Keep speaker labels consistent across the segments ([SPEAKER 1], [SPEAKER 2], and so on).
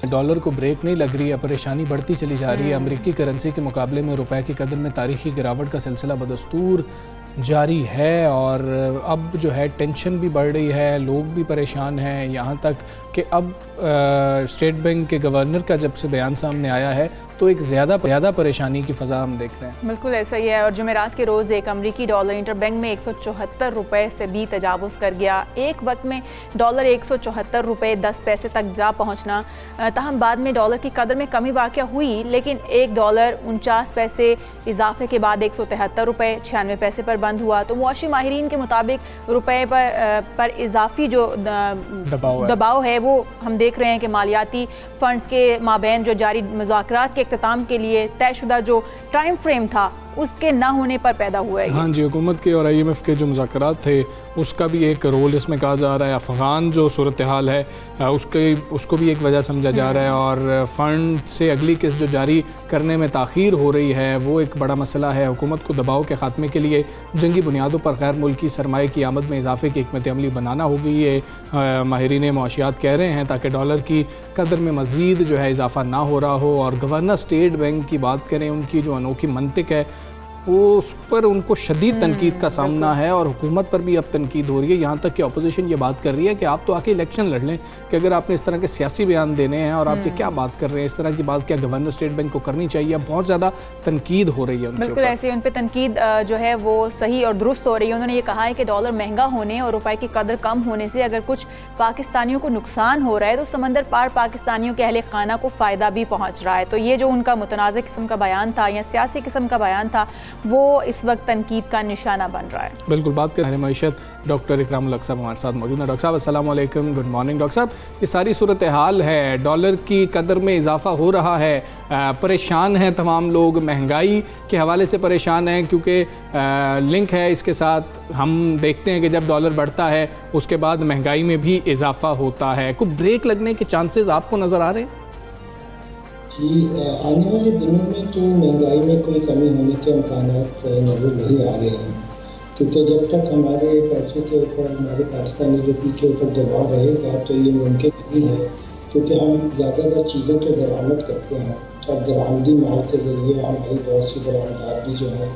[SPEAKER 1] Dollar को break नहीं लग रही है, परेशानी बढ़ती चली जा रही है। अमेरिकी करेंसी के मुकाबले में रुपए की कदर में तारीखी गिरावट का सिलसिला बदस्तूर जारी है और अब जो है टेंशन भी बढ़ रही है, लोग भी परेशान हैं। यहाँ तक कि अब स्टेट बैंक के गवर्नर का जब से बयान सामने आया है तो एक ज़्यादा परेशानी की फ़ज़ा हम देख रहे हैं।
[SPEAKER 2] बिल्कुल ऐसा ही है। और जुमेरात के रोज़ एक अमरीकी डॉलर इंटरबैंक में 174 रुपये से भी तजावुज़ कर गया। एक वक्त में डॉलर 174 रुपये 10 पैसे तक जा पहुँचना, ताहम बाद में डॉलर की कदर में कमी वाक़या हुई, लेकिन एक डॉलर 49 पैसे इजाफे के बाद 173 रुपये 96 पैसे पर बंद हुआ। तो मुआशी माहिरीन के मुताबिक रुपये पर इजाफी जो दबाव है वो हम देख रहे हैं कि मालियाती फ़ंड्स के माबैन जो जारी मुज़ाकरात के इख्तिताम के लिए तयशुदा जो टाइम फ्रेम था उसके ना होने पर पैदा हुआ है।
[SPEAKER 1] हाँ जी, हुकूमत के और IMF के जो मुज़ाकरात थे उसका भी एक रोल इसमें कहा जा रहा है। अफ़गान जो सूरत हाल है उसको भी एक वजह समझा जा रहा है और फ़ंड से अगली किस्त जो जारी करने में ताख़ीर हो रही है वो एक बड़ा मसला है। हुकूमत को दबाव के ख़ात्मे के लिए जंगी बुनियादों पर गैर मुल्की सरमाए की आमद में इजाफे की हिकमत अमली बनाना होगी, ये माहिरीन मुआशियात कह रहे हैं, ताकि डॉलर की कदर में मज़ीद जो है इजाफा ना हो रहा हो। और गवर्नर स्टेट बैंक की बात करें, उनकी जो अनोखी मंतिक है वो उस पर उनको शदीद तनकीद का सामना है और हुकूमत पर भी अब तनकीद हो रही है। यहाँ तक कि अपोजिशन ये बात कर रही है कि आप तो आके इलेक्शन लड़ लें कि अगर आपने इस तरह के सियासी बयान देने हैं और आप ये क्या बात कर रहे हैं, इस तरह की बात क्या गवर्नर स्टेट बैंक को करनी चाहिए। अब बहुत ज़्यादा तनकीद हो रही है उनके
[SPEAKER 2] बिल्कुल ऐसे उन पर तनकीद जो है वो सही और दुरुस्त हो रही है। उन्होंने ये कहा है कि डॉलर महंगा होने और रुपए की कदर कम होने से अगर कुछ पाकिस्तानियों को नुकसान हो रहा है तो समंदर पार पाकिस्तानियों के अहले खाना को फ़ायदा भी पहुँच रहा है। तो ये जो उनका मुतनाज़ किस्म का बयान था या सियासी किस्म का बयान था वो इस वक्त तनकीद का निशाना बन रहा है।
[SPEAKER 1] बिल्कुल। बात करें मईशत, डॉक्टर इकरामुल हक साहब हमारे साथ मौजूद हैं। डॉक्टर साहब अस्सलाम वालेकुम, गुड मॉर्निंग। डॉक्टर साहब, ये सारी सूरत हाल है, डॉलर की कदर में इजाफा हो रहा है, परेशान हैं तमाम लोग, महंगाई के हवाले से परेशान हैं क्योंकि लिंक है इसके साथ। हम देखते हैं कि जब डॉलर बढ़ता है उसके बाद महंगाई में भी इजाफा होता है। कुछ ब्रेक लगने के चांसेस आपको नज़र आ रहे हैं?
[SPEAKER 3] जी, आने वाले दिनों में तो महंगाई में कोई कमी होने के इम्कानात नज़र नहीं आ रहे हैं, क्योंकि जब तक हमारे पैसे के ऊपर, हमारे पाकिस्तानी रुपये के ऊपर दबाव रहेगा तो ये मुमकिन नहीं है, क्योंकि हम ज़्यादातर चीज़ों को दरामद करते हैं और दरामदी माल के ज़रिए हमारी बहुत सी दरामदार भी जो है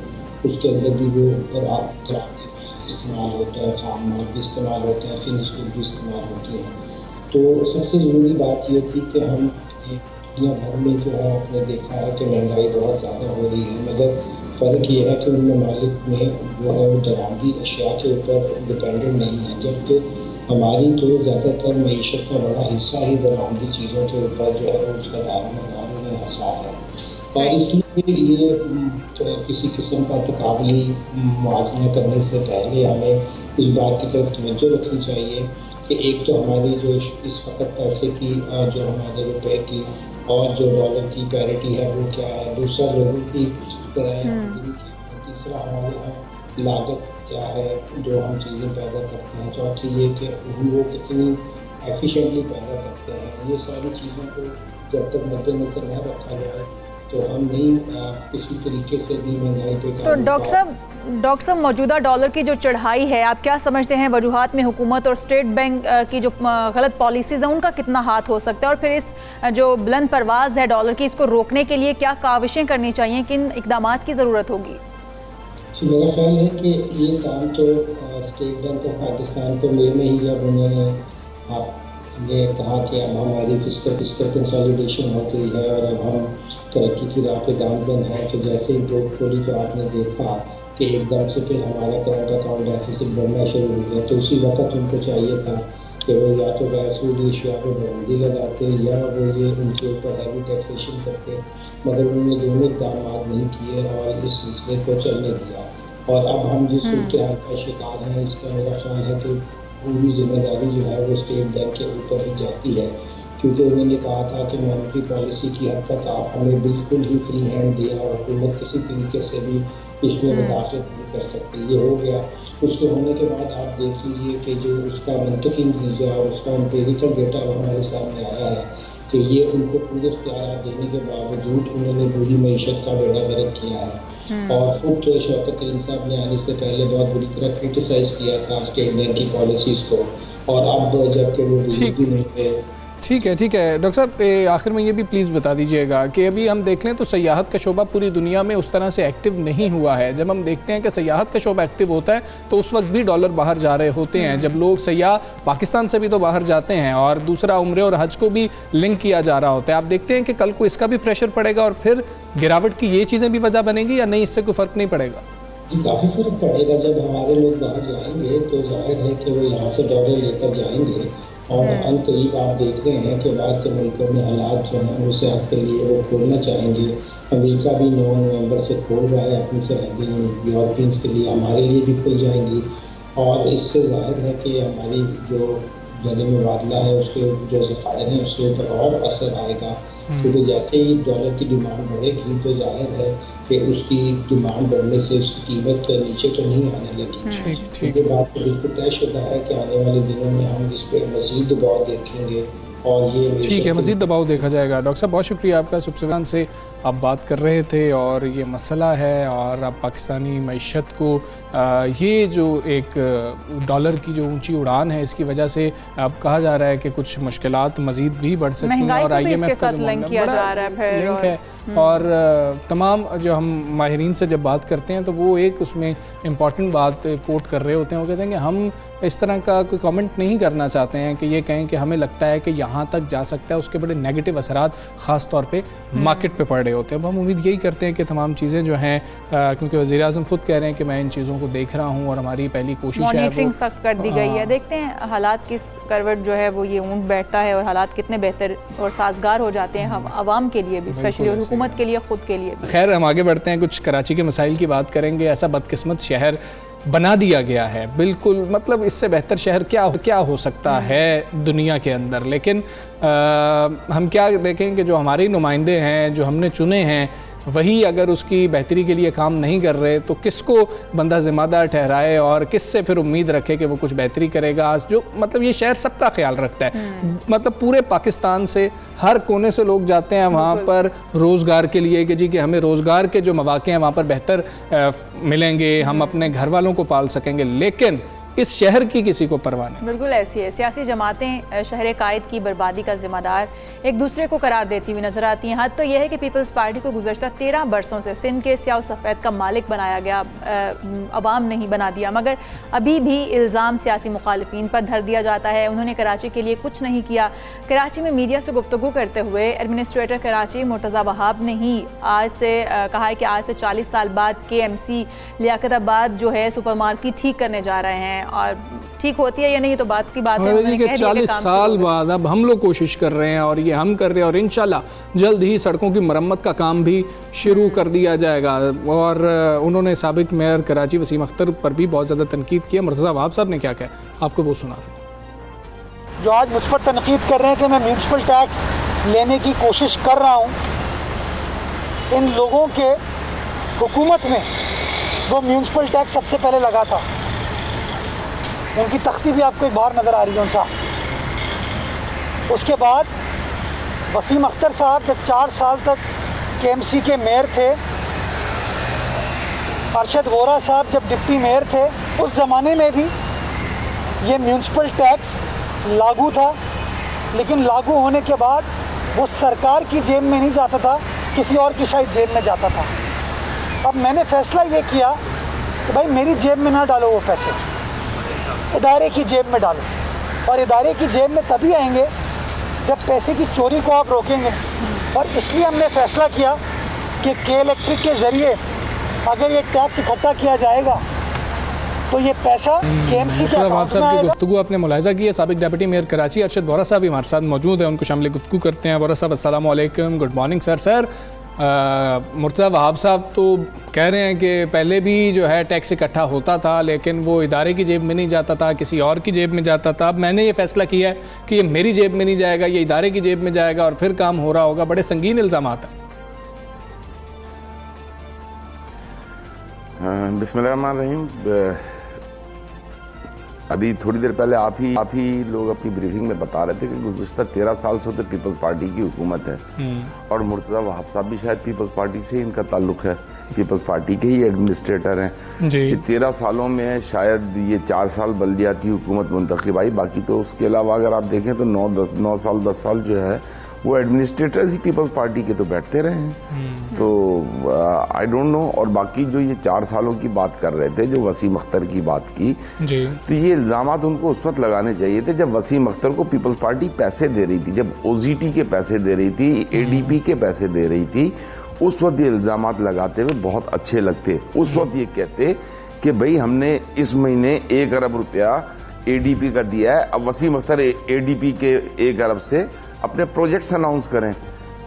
[SPEAKER 3] उसके अंदर भी वो दरामदी माल इस्तेमाल होता है, खाम माल भी इस्तेमाल होता है, फिनिश भी इस्तेमाल होती है। तो सबसे ज़रूरी बात ये थी कि हम दुनिया भर में जो है आपने देखा है कि महंगाई बहुत ज़्यादा हो रही है, मगर फ़र्क ये है कि उन ममालिक में जो है वो दरामदी अशिया के ऊपर डिपेंडेंट नहीं है, जबकि हमारी तो ज़्यादातर मईशत का बड़ा हिस्सा ही दरामदी चीज़ों के ऊपर जो है वो उसका दारोमदारों में हिसाब है। और इसलिए ये तो किसी किस्म का तकाबली मुआवजा करने से पहले हमें इस बात की तरफ तवज्जो रखनी चाहिए कि एक तो हमारी जो इस वक्त पैसे की जो हमारे रुपए की और जो डॉलर की पैरिटी है वो क्या है, दूसरा लोगों की तीसरा हमारे यहाँ लागत क्या है जो हम चीज़ें पैदा करते हैं, चौथी ये कि हम वो कितनी एफिशिएंटली पैदा करते हैं। ये सारी चीज़ों को जब तक मद्देनजर न रखा जाए तो हम नहीं किसी तरीके से भी महंगाई पे।
[SPEAKER 2] तो डॉक्टर साहब मौजूदा डॉलर की जो चढ़ाई है, आप क्या समझते हैं वजूहात में हुकूमत और स्टेट बैंक की जो गलत पॉलिसीज़ हैं उनका कितना हाथ हो सकता है, और फिर इस जो बुलंद परवाज़ है डॉलर की इसको रोकने के लिए क्या काविशें करनी चाहिए, किन इक़दामात की ज़रूरत होगी?
[SPEAKER 3] मेरा ख्याल है कि ये काम तो स्टेट बैंक ऑफ पाकिस्तान को मई में ही जब उन्होंने ये कहा कि अब हमारी फिस्कल कंसोलिडेशन हो गई है और अब हम तरक्की की राह पे गामजन है, तो जैसे ही पोर्टफोलियो को आपने देखा कि एकदम से फिर हमारा करंट अकाउंट डेफिसिट बढ़ना शुरू हो गया, तो उसी वक्त उनको चाहिए था कि वो या तो गैर एशिया पर पाबंदी लगाते या वो ये उनके ऊपर हैवी टैक्सेशन करते, मगर उन्होंने दोनों इक़दाम नहीं किए और इस सिलसिले को चलने दिया। और अब हम जिस सूरत हाल का शिकार हैं, इसका मेरा ख्याल है कि पूरी जिम्मेदारी जो है वो स्टेट बैंक के ऊपर ही जाती है, क्योंकि उन्होंने कहा था कि मॉनेटरी पॉलिसी की हद तक आप हमें बिल्कुल ही फ्री हैंड दिया और हुकूमत किसी तरीके से भी इसमें मुदाखलत नहीं कर सकती। ये हो गया, उसके होने के बाद आप देख लीजिए कि जो उसका मंतकी नतीजा और उसका एम्पिरिकल डेटा हमारे सामने आया है कि ये उनको पूरे इख्तियार देने के बावजूद उन्होंने पूरी मईशत का बेड़ा गर्क किया है। और खुद शौकत तरीन साहब ने आने से पहले बहुत बुरी तरह क्रिटिसाइज़ किया था स्टेट बैंक की पॉलिसीज़ को, और अब जबकि वो बिल्कुल नहीं है
[SPEAKER 1] ठीक है डॉक्टर साहब, आखिर में ये भी प्लीज़ बता दीजिएगा कि अभी हम देख लें तो सयाहत का शोबा पूरी दुनिया में उस तरह से एक्टिव नहीं हुआ है। जब हम देखते हैं कि सयाहत का शोबा एक्टिव होता है तो उस वक्त भी डॉलर बाहर जा रहे होते हैं। जब लोग सयाह पाकिस्तान से भी तो बाहर जाते हैं, और दूसरा उम्रे और हज को भी लिंक किया जा रहा होता है। आप देखते हैं कि कल को इसका भी प्रेशर पड़ेगा और फिर गिरावट की ये चीज़ें भी वजह बनेगी, या नहीं इससे कोई फ़र्क नहीं पड़ेगा?
[SPEAKER 3] काफ़ी फर्क पड़ेगा। जब हमारे लोग बाहर जाएंगे तो जाहिर है कि वो यहाँ से डॉलर लेकर जाएंगे, और अन करीब आप देख रहे हैं कि बाद के मुल्कों में हालात जो हैं उसे आपके लिए वो खोलना चाहेंगे। अमेरिका भी 9 नवंबर से खोल रहा है अपनी सरहदें यूरोपियंस के लिए, हमारे लिए भी खुल जाएंगी, और इससे जाहिर है कि हमारी जो जले मुबादला है उसके जो ज़खायर हैं उसके ऊपर और असर आएगा। क्योंकि जैसे ही डॉलर की डिमांड बढ़ेगी तो जाहिर है कि उसकी डिमांड बढ़ने से उसकी कीमत नीचे तो नहीं आने लगी। इसके बाद तो बिल्कुल तयशुदा है कि आने वाले दिनों में हम इस पर मज़ीद दबाव देखेंगे, और ये
[SPEAKER 1] ठीक है, मज़ीद दबाव देखा जाएगा। डॉक्टर साहब बहुत शुक्रिया आपका, सुबह से आप बात कर रहे थे और ये मसला है, और अब पाकिस्तानी मईशत को ये जो एक डॉलर की जो ऊंची उड़ान है इसकी वजह से अब कहा जा रहा है कि कुछ मुश्किलात मज़ीद भी बढ़ सकती हैं, और IMF का लिंक किया जा रहा है और तमाम जो हम माहिरीन से जब बात करते हैं तो वो एक उसमें इम्पॉर्टेंट बात कोट कर रहे होते हैं। वो कहते हैं कि हम इस तरह का कोई कमेंट नहीं करना चाहते हैं कि ये कहें कि हमें लगता है कि यहाँ तक जा सकता है, उसके बड़े नेगेटिव असरात ख़ास तौर पे मार्केट पे पड़ रहे होते हैं। अब हम उम्मीद यही करते हैं कि तमाम चीज़ें जो हैं, क्योंकि वज़ीर आज़म खुद कह रहे हैं कि मैं इन चीज़ों को देख रहा हूँ और हमारी पहली कोशिश है
[SPEAKER 2] मॉनिटरिंग सख्त कर दी गई है। देखते हैं हालात किस करवट जो है वो ये ऊँट बैठता है, और हालात कितने बेहतर और साजगार हो जाते हैं हम आवाम के लिए भी, स्पेशली और हुकूमत के लिए, ख़ुद के लिए भी।
[SPEAKER 1] खैर हम आगे बढ़ते हैं, कुछ कराची के मसाइल की बात करेंगे। ऐसा बदकिस्मत शहर बना दिया गया है, बिल्कुल मतलब इससे बेहतर शहर क्या हो सकता है दुनिया के अंदर। लेकिन हम क्या देखें कि जो हमारे नुमाइंदे हैं जो हमने चुने हैं वही अगर उसकी बेहतरी के लिए काम नहीं कर रहे तो किसको बंदा ज़िम्मेदार ठहराए और किससे फिर उम्मीद रखे कि वो कुछ बेहतरी करेगा। जो मतलब ये शहर सबका ख्याल रखता है, मतलब पूरे पाकिस्तान से हर कोने से लोग जाते हैं वहाँ पर रोज़गार के लिए कि जी कि हमें रोज़गार के जो मौके हैं वहाँ पर बेहतर मिलेंगे, हम अपने घर वालों को पाल सकेंगे, लेकिन इस शहर की किसी को परवाह नहीं।
[SPEAKER 2] बिल्कुल ऐसी है। सियासी जमातें शहर कायद की बर्बादी का जिम्मेदार एक दूसरे को करार देती हुई नजर आती हैं। हद तो यह है कि पीपल्स पार्टी को गुज़श्ता 13 बरसों से सिंध के स्याह सफ़ेद का मालिक बनाया गया, अवाम नहीं बना दिया, मगर अभी भी इल्ज़ाम सियासी मुखालिफिन पर धर दिया जाता है। उन्होंने कराची के लिए कुछ नहीं किया। कराची में मीडिया से गुफ्तगू करते हुए एडमिनिस्ट्रेटर कराची मुर्तज़ा वहाब ने ही आज से कहा है कि आज से 40 साल बाद KMC लियाकताबाद जो है सुपर मार्केट ठीक करने जा रहे हैं, और ठीक होती है या नहीं तो बात की बात है
[SPEAKER 1] कि 40 साल बाद अब हम लोग कोशिश कर रहे हैं और ये हम कर रहे हैं, और इंशाल्लाह जल्द ही सड़कों की मरम्मत का काम भी शुरू कर दिया जाएगा। और उन्होंने साबिक मेयर कराची वसीम अख्तर पर भी बहुत ज़्यादा तनकीद की है। मुर्तज़ा वहाब साहब ने क्या कहा आपको वो सुना दें।
[SPEAKER 4] जो आज मुझ पर तनकीद कर रहे हैं कि मैं म्यूनसिपल टैक्स लेने की कोशिश कर रहा हूँ, इन लोगों के हुकूमत में वो म्यूनसिपल टैक्स सबसे पहले लगा था। उनकी तख्ती भी आपको एक बाहर नज़र आ रही है उनसा। उसके बाद वसीम अख्तर साहब जब 4 साल तक KMC के मेयर थे, अरशद वोरा साहब जब डिप्टी मेयर थे, उस ज़माने में भी ये म्यूनसिपल टैक्स लागू था, लेकिन लागू होने के बाद वो सरकार की जेब में नहीं जाता था, किसी और की शायद जेब में जाता था। अब मैंने फ़ैसला ये किया कि भाई मेरी जेब में ना डालो वो पैसे, इदारे की जेब में डालो, और इदारे की जेब में तभी आएंगे जब पैसे की चोरी को आप रोकेंगे। और इसलिए हमने फ़ैसला किया कि के इलेक्ट्रिक के ज़रिए अगर ये टैक्स इकट्ठा किया जाएगा तो ये पैसा KMC के अकाउंट में आएगा।
[SPEAKER 1] गुफ्तगू आपने मुलाहिज़ा की है। साबिक डिप्टी मेयर कराची अरशद वोरा साहब हमारे साथ मौजूद हैं, उनको शामिल गुफ्तगू करते हैं। वोरा साहब अस्सलाम वालेकुम, good morning sir. Sir Murtaza Wahab साहब तो कह रहे हैं कि पहले भी जो है टैक्स इकट्ठा होता था लेकिन वो इदारे की जेब में नहीं जाता था, किसी और की जेब में जाता था। अब मैंने ये फ़ैसला किया है कि ये मेरी जेब में नहीं जाएगा, ये इदारे की जेब में जाएगा और फिर काम हो रहा होगा। बड़े संगीन इल्ज़ामात हैं।
[SPEAKER 5] बिस्मिल्लाहिर्रहमानिर्रहीम। अभी थोड़ी देर पहले आप ही लोग अपनी ब्रीफिंग में बता रहे थे कि गुज़िश्ता 13 साल से तो पीपल्स पार्टी की हुकूमत है और मुर्तज़ा वहाब साहब भी शायद पीपल्स पार्टी से इनका ताल्लुक़ है, पीपल्स पार्टी के ही एडमिनिस्ट्रेटर हैं
[SPEAKER 1] जी।
[SPEAKER 5] ये 13 सालों में शायद ये 4 साल बल्दियाती हुकूमत मुंतखब आई, बाकी तो उसके अलावा अगर आप देखें तो 9 साल 10 साल जो है वो एडमिनिस्ट्रेटर्स ही पीपल्स पार्टी के तो बैठते रहे हैं। तो आई डोंट नो। और बाकी जो ये 4 सालों की बात कर रहे थे, जो वसीम अख्तर की बात की
[SPEAKER 1] जी,
[SPEAKER 5] तो ये इल्ज़ामात उनको उस वक्त लगाने चाहिए थे जब वसीम अख्तर को पीपल्स पार्टी पैसे दे रही थी, जब OZT के पैसे दे रही थी, ADP के पैसे दे रही थी। उस वक्त ये इल्ज़ामात लगाते हुए बहुत अच्छे लगते। उस वक्त ये कहते कि भाई हमने इस महीने 1 अरब रुपया ADP का दिया है, अब वसीम अख्तर ADP के 1 अरब से अपने प्रोजेक्ट्स अनाउंस करें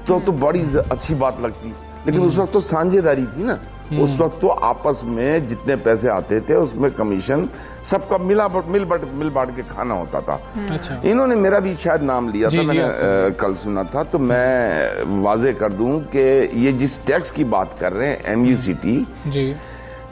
[SPEAKER 5] तो बड़ी अच्छी बात लगती। लेकिन उस वक्त तो साझेदारी थी ना, उस वक्त तो आपस में जितने पैसे आते थे उसमें कमीशन सबका मिल बांट के खाना होता था।
[SPEAKER 1] अच्छा,
[SPEAKER 5] इन्होंने मेरा भी शायद नाम लिया था, मैंने कल सुना था, तो मैं वाजे कर दूं कि ये जिस टैक्स की बात कर रहे हैं MUCT
[SPEAKER 1] जी,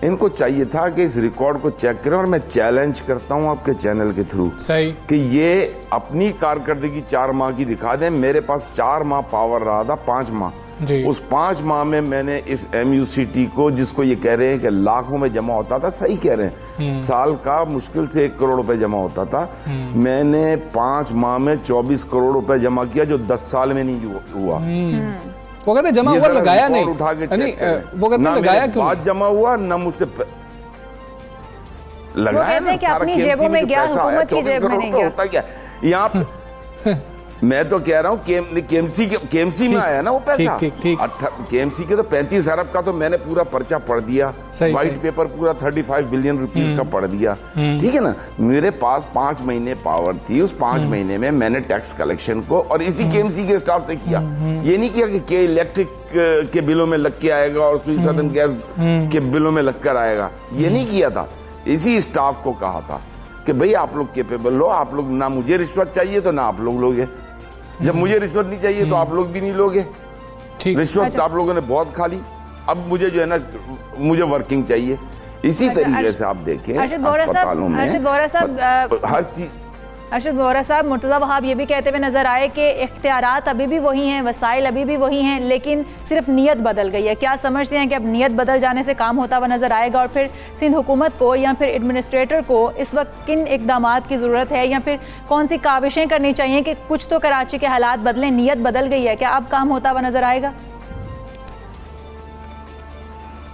[SPEAKER 5] इनको चाहिए था कि इस रिकॉर्ड को चेक करें। और मैं चैलेंज करता हूं आपके चैनल के थ्रू
[SPEAKER 1] सही
[SPEAKER 5] कि ये अपनी कारकर्दगी 4 माह की दिखा दें। मेरे पास 4 माह पावर रहा था, 5 माह
[SPEAKER 1] जी,
[SPEAKER 5] उस 5 माह में मैंने इस MUCT को, जिसको ये कह रहे हैं कि लाखों में जमा होता था, सही कह रहे हैं, साल का मुश्किल से 1 करोड़ रुपए जमा होता था, मैंने 5 माह में 24 करोड़ रुपए जमा किया, जो 10 साल में नहीं हुआ।
[SPEAKER 1] वो कहते जमा हुआ, लगाया नहीं,
[SPEAKER 5] उठा के
[SPEAKER 1] वो कहते लगाया क्यों
[SPEAKER 5] बाद जमा हुआ ना मुझसे लगाया ना,
[SPEAKER 2] कि अपनी जेबों में गया, हुकूमत की जेब में नहीं गया।
[SPEAKER 5] होता क्या यहाँ मैं तो कह रहा हूँ KMC में आया ना वो पैसा।
[SPEAKER 1] ठीक।
[SPEAKER 5] KMC के तो 35 अरब का तो मैंने पूरा पर्चा पढ़ दिया, व्हाइट पेपर पूरा 35 बिलियन रुपीस का पढ़ दिया, ठीक है ना। मेरे पास 5 महीने पावर थी, उस 5 महीने में मैंने टैक्स कलेक्शन को और इसी KMC के स्टाफ से किया। ये नहीं किया कि इलेक्ट्रिक के बिलों में लग के आएगा और सुई सदन गैस के बिलों में लग कर आएगा, ये नहीं किया था। इसी स्टाफ को कहा था कि भाई आप लोग केपेबल हो, आप लोग, ना मुझे रिश्वत चाहिए तो ना आप लोग लोगे, जब मुझे रिश्वत नहीं चाहिए तो आप लोग भी नहीं लोगे। रिश्वत आप लोगों ने बहुत खा ली, अब मुझे जो है ना, मुझे वर्किंग चाहिए। इसी तरीके से आप देखें अस्पतालों में हर चीज।
[SPEAKER 2] अर्शद वोहरा साहब, मुर्तज़ा वहाब ये भी कहते हुए नजर आए कि इख्तियारात अभी भी वही हैं, वसाइल अभी भी वही हैं, लेकिन सिर्फ नीयत बदल गई है। क्या समझते हैं कि अब नीयत बदल जाने से काम होता हुआ नजर आएगा और फिर सिंध हुकूमत को या फिर एडमिनिस्ट्रेटर को इस वक्त किन इकदामात की ज़रूरत है या फिर कौन सी काविशें करनी चाहिए कि कुछ तो कराची के हालात बदलें, नीयत बदल गई है, क्या अब काम होता हुआ नजर आएगा?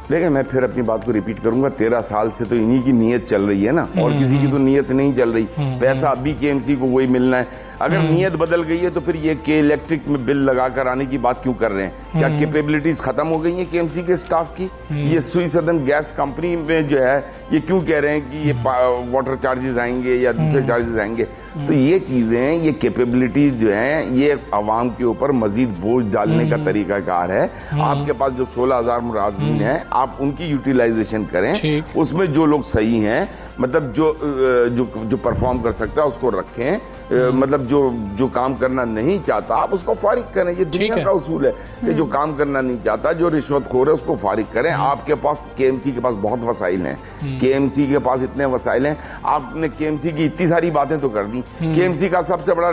[SPEAKER 5] देखिए, मैं फिर अपनी बात को रिपीट करूंगा, 13 साल से तो इन्हीं की नीयत चल रही है ना, और किसी की तो नीयत नहीं चल रही। पैसा अभी KMC को वही मिलना है। अगर नीयत बदल गई है तो फिर ये के इलेक्ट्रिक में बिल लगाकर आने की बात क्यों कर रहे हैं? क्या कैपेबिलिटीज खत्म हो गई हैं KMC के स्टाफ की? ये सुई सदन गैस कंपनी में जो है ये क्यों कह रहे हैं कि ये वाटर चार्जेस आएंगे या दूसरे चार्जेस आएंगे? तो ये चीजें, ये कैपेबिलिटीज जो हैं, ये आवाम के ऊपर मजीद बोझ डालने का तरीकाकार है। आपके पास जो 16,000 मुलाजिम हैं, आप उनकी यूटिलाइजेशन करें, उसमें जो लोग सही हैं, मतलब जो परफॉर्म कर सकता है उसको रखें, मतलब जो काम करना नहीं चाहता आप उसको फारिग करें। ये दुनिया का उसूल है कि जो काम करना नहीं चाहता, जो रिश्वतखोर है, उसको फारिग करें। आपके पास KMC के पास बहुत वसाइल हैं, KMC के पास इतने वसाइल हैं, आपने KMC की इतनी सारी बातें तो कर दी। KMC का सबसे बड़ा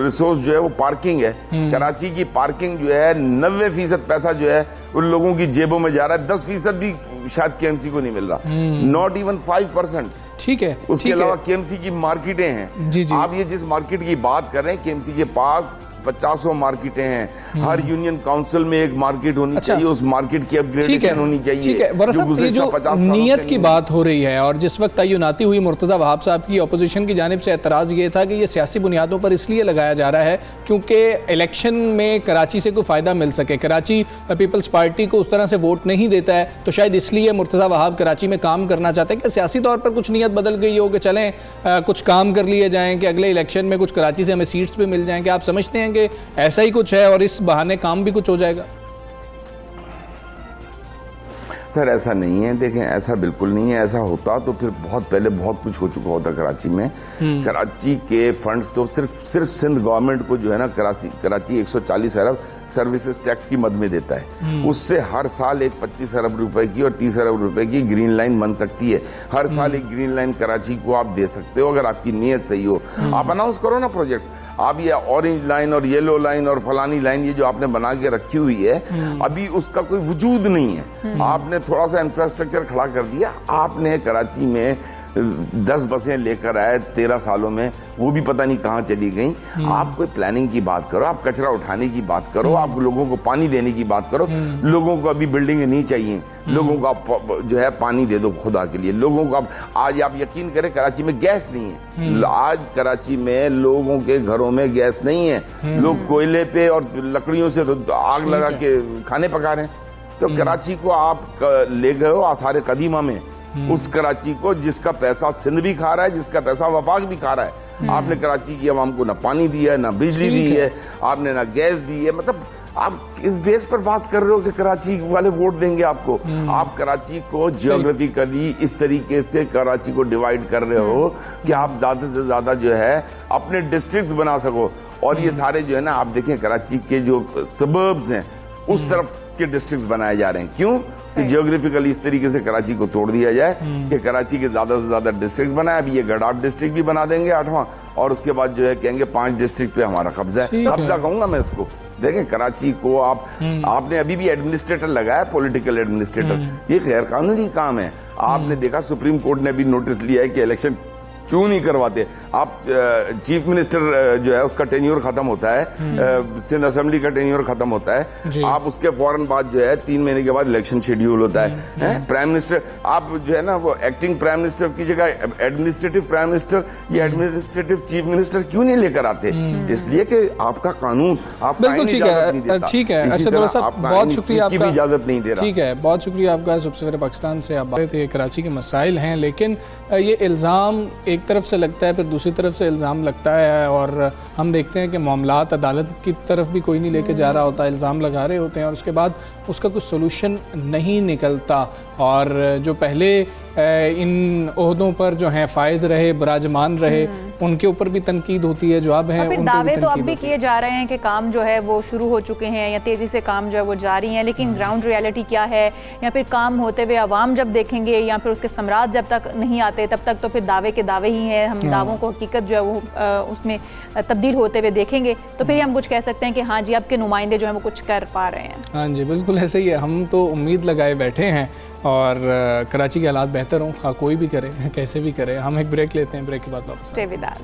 [SPEAKER 5] रिसोर्स जो है वो पार्किंग है। कराची की पार्किंग जो है, 90% पैसा जो है उन लोगों की जेबों में जा रहा है, 10% भी शायद KMC को नहीं मिल रहा, नॉट इवन 5%।
[SPEAKER 1] ठीक है।
[SPEAKER 5] उसके अलावा KMC की मार्केटें हैं।
[SPEAKER 1] जी।
[SPEAKER 5] आप ये जिस मार्केट की बात कर रहे हैं, KMC के पास 50 मार्केटें हैं। हर यूनियन काउंसिल में एक मार्केट होनी चाहिए, उस मार्केट की अपग्रेडेशन होनी चाहिए।
[SPEAKER 1] ठीक है, वरसा ये जो नीयत की बात हो रही है, और जिस वक्त तय्युनाती हुई मुर्तज़ा वहाब साहब की, अपोजिशन की जानिब से एतराज़ ये था कि ये सियासी बुनियादों पर इसलिए लगाया जा रहा है क्योंकि इलेक्शन में कराची से कोई फ़ायदा मिल सके। कराची पीपल्स पार्टी को उस तरह से वोट नहीं देता है, तो शायद इसलिए मुर्तज़ा वहाब कराची में काम करना चाहते हैं। कि सियासी तौर पर कुछ नीयत बदल गई हो कि चलें कुछ काम कर लिए जाएँ कि अगले इलेक्शन में कुछ कराची से हमें सीट्स भी मिल जाएँ? कि आप समझते हैं कि ऐसा ही कुछ है और इस बहाने काम भी कुछ हो जाएगा?
[SPEAKER 5] सर ऐसा नहीं है, देखें ऐसा बिल्कुल नहीं है। ऐसा होता तो फिर बहुत पहले बहुत कुछ हो चुका होता कराची में। कराची के फंड्स तो सिर्फ सिंध गवर्नमेंट को जो है ना, कराची 140 अरब सर्विसेज टैक्स की मद में देता है। उससे हर साल एक 25 अरब रुपए की और 30 अरब रुपए की ग्रीन लाइन बन सकती है। हर साल एक ग्रीन लाइन कराची को आप दे सकते हो अगर आपकी नीयत सही हो। आप अनाउंस करो ना प्रोजेक्ट्स। आप ये ऑरेंज लाइन और येलो लाइन और फलानी लाइन ये जो आपने बना के रखी हुई है, अभी उसका कोई वजूद नहीं है। आपने थोड़ा सा इंफ्रास्ट्रक्चर खड़ा कर दिया। आपने कराची में 10 बसें लेकर आए 13 सालों में, वो भी पता नहीं कहाँ चली गई। आप कोई प्लानिंग की बात करो, आप कचरा उठाने की बात करो, आप लोगों को पानी देने की बात करो। लोगों को अभी बिल्डिंगें नहीं चाहिए, लोगों को आप जो है पानी दे दो खुदा के लिए। लोगों को आज आप यकीन करें कराची में गैस नहीं है। आज कराची में लोगों के घरों में गैस नहीं है। लोग कोयले पे और लकड़ियों से आग लगा के खाने पका रहे हैं। तो कराची को आप ले गए हो आसार कदीमा में, उस कराची को जिसका पैसा सिंध भी खा रहा है, जिसका पैसा वफाक भी खा रहा है। आपने कराची की आवाम को ना पानी दिया है, ना बिजली दी है, आपने ना गैस दी है। मतलब आप इस बेस पर बात कर रहे हो कि कराची वाले वोट देंगे आपको। आप कराची को जियोग्राफिकली इस तरीके से कराची को डिवाइड कर रहे हो कि आप ज्यादा से ज्यादा जो है अपने डिस्ट्रिक्ट्स बना सको। और ये सारे जो है ना, आप देखें कराची के जो सबर्ब्स हैं उस तरफ के डिस्ट्रिक्ट्स बनाए जा रहे हैं। क्यों? कि जियोग्राफिकली इस तरीके से कराची को तोड़ दिया जाए कि कराची के ज्यादा से ज्यादा डिस्ट्रिक्ट बनाए। अभी ये गडाफ डिस्ट्रिक्ट भी बना देंगे 8वां, और उसके बाद जो है कहेंगे 5 डिस्ट्रिक्ट पे हमारा कब्जा है। कब्जा कहूंगा मैं इसको। देखें कराची को आपने अभी भी एडमिनिस्ट्रेटर लगाया, पॉलिटिकल एडमिनिस्ट्रेटर। ये गैर कानूनी काम है। आपने देखा सुप्रीम कोर्ट ने भी नोटिस लिया है कि इलेक्शन क्यों नहीं करवाते। आप चीफ मिनिस्टर जो है उसका टेन्योर खत्म होता है, सिंध असेंबली का टेन्योर खत्म होता है, आप उसके फौरन बाद जो है 3 महीने के बाद इलेक्शन शेड्यूल होता है। प्राइम मिनिस्टर आप जो है ना वो एक्टिंग प्राइम मिनिस्टर की जगह एडमिनिस्ट्रेटिव प्राइम मिनिस्टर या एडमिनिस्ट्रेटिव चीफ मिनिस्टर क्यों नहीं लेकर आते? इसलिए कि आपका कानून आप
[SPEAKER 1] बिल्कुल ठीक है, ठीक है। अच्छा दरअसल बहुत शुक्रिया आपका,
[SPEAKER 5] इजाजत नहीं दे रहा।
[SPEAKER 1] ठीक है, बहुत शुक्रिया आपका। सबसे पहले पाकिस्तान से आप बात थे, कराची के मसाइल हैं, लेकिन ये इल्ज़ाम एक तरफ से लगता है फिर दूसरी तरफ से इल्ज़ाम लगता है, और हम देखते हैं कि मामलात अदालत की तरफ भी कोई नहीं लेके जा रहा होता, इल्ज़ाम लगा रहे होते हैं और उसके बाद उसका कुछ सोल्यूशन नहीं निकलता। और जो पहले इन ओहदों पर जो हैं फायज रहे, बराजमान रहे, उनके ऊपर भी तनकीद होती है, जवाब है।
[SPEAKER 2] फिर दावे तो अब भी किए जा रहे हैं कि काम जो है वो शुरू हो चुके हैं या तेज़ी से काम जो है वो जारी है, लेकिन ग्राउंड रियलिटी क्या है, या फिर काम होते हुए आवाम जब देखेंगे या फिर उसके समराज जब तक नहीं आते तब तक तो फिर दावे के दावे ही हैं। हम दावों को हकीकत जो है वो उसमें तब्दील होते हुए देखेंगे तो फिर हम कुछ कह सकते हैं कि हाँ जी अब के नुमाइंदे जो है वो कुछ कर पा रहे हैं।
[SPEAKER 1] हाँ जी बिल्कुल ऐसे ही है। हम तो उम्मीद लगाए बैठे हैं और कराची के हालात बेहतर हों, कोई भी करे कैसे भी करे। हम एक ब्रेक लेते हैं, ब्रेक के बाद वापस।
[SPEAKER 2] Stay with us.